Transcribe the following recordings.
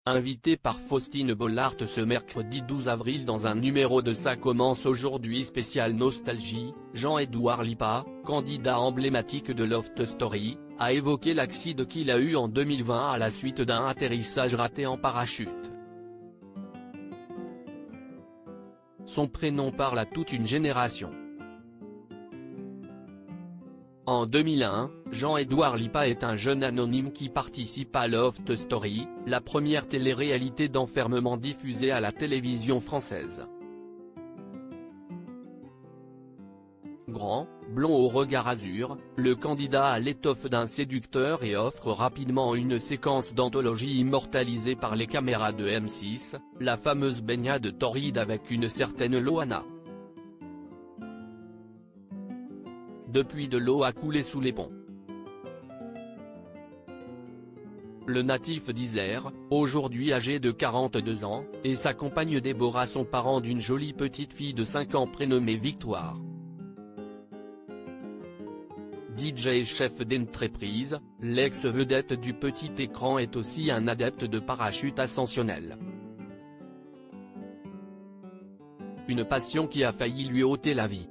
Invité par Faustine Bollard ce mercredi 12 avril dans un numéro de Ça commence aujourd'hui spécial Nostalgie, Jean-Édouard Lipa, candidat emblématique de Loft Story, a évoqué l'accident qu'il a eu en 2020 à la suite d'un atterrissage raté en parachute. Son prénom parle à toute une génération. En 2001, Jean-Édouard Lipa est un jeune anonyme qui participe à Loft Story, la première télé-réalité d'enfermement diffusée à la télévision française. Grand, blond au regard azur, le candidat a l'étoffe d'un séducteur et offre rapidement une séquence d'anthologie immortalisée par les caméras de M6, la fameuse baignade torride avec une certaine Loana. Depuis, de l'eau a coulé sous les ponts. Le natif d'Isère, aujourd'hui âgé de 42 ans, et sa compagne Déborah sont parents d'une jolie petite fille de 5 ans prénommée Victoire. DJ et chef d'entreprise, l'ex-vedette du petit écran est aussi un adepte de parachute ascensionnel. Une passion qui a failli lui ôter la vie.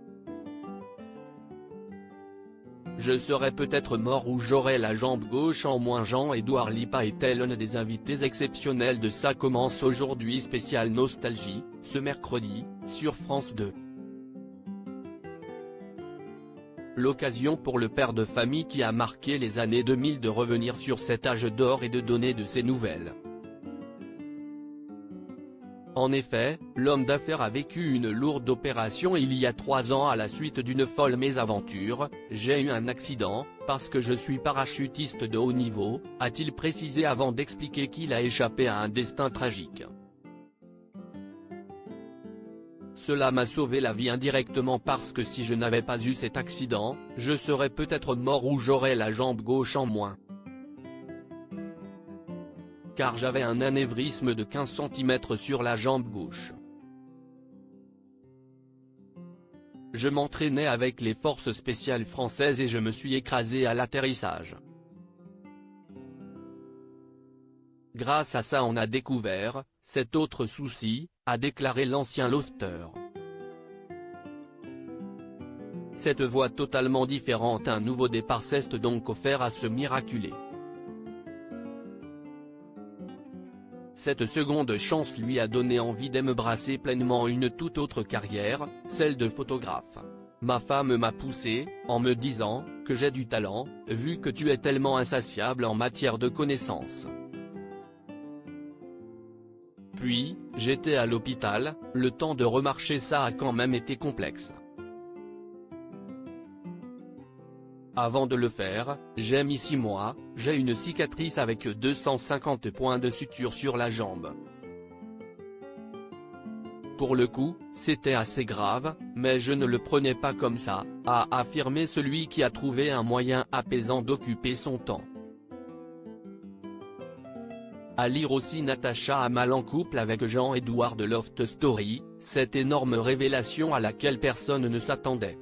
Je serais peut-être mort ou j'aurais la jambe gauche en moins. Jean-Édouard Lipa est l'un des invités exceptionnels de Ça commence aujourd'hui spécial Nostalgie, ce mercredi, sur France 2. L'occasion pour le père de famille qui a marqué les années 2000 de revenir sur cet âge d'or et de donner de ses nouvelles. En effet, l'homme d'affaires a vécu une lourde opération il y a 3 ans à la suite d'une folle mésaventure. J'ai eu un accident, parce que je suis parachutiste de haut niveau, a-t-il précisé avant d'expliquer qu'il a échappé à un destin tragique. Cela m'a sauvé la vie indirectement parce que si je n'avais pas eu cet accident, je serais peut-être mort ou j'aurais la jambe gauche en moins. Car j'avais un anévrisme de 15 cm sur la jambe gauche. Je m'entraînais avec les forces spéciales françaises et je me suis écrasé à l'atterrissage. Grâce à ça on a découvert cet autre souci, a déclaré l'ancien lofteur. Cette voie totalement différente, un nouveau départ s'est donc offert à ce miraculé. Cette seconde chance lui a donné envie d'embrasser pleinement une toute autre carrière, celle de photographe. Ma femme m'a poussé, en me disant que j'ai du talent, vu que tu es tellement insatiable en matière de connaissances. Puis, j'étais à l'hôpital, le temps de remarcher ça a quand même été complexe. Avant de le faire, j'ai mis 6 mois, j'ai une cicatrice avec 250 points de suture sur la jambe. Pour le coup, c'était assez grave, mais je ne le prenais pas comme ça, a affirmé celui qui a trouvé un moyen apaisant d'occuper son temps. À lire aussi Natacha a mal en couple avec Jean-Édouard de Loft Story, cette énorme révélation à laquelle personne ne s'attendait.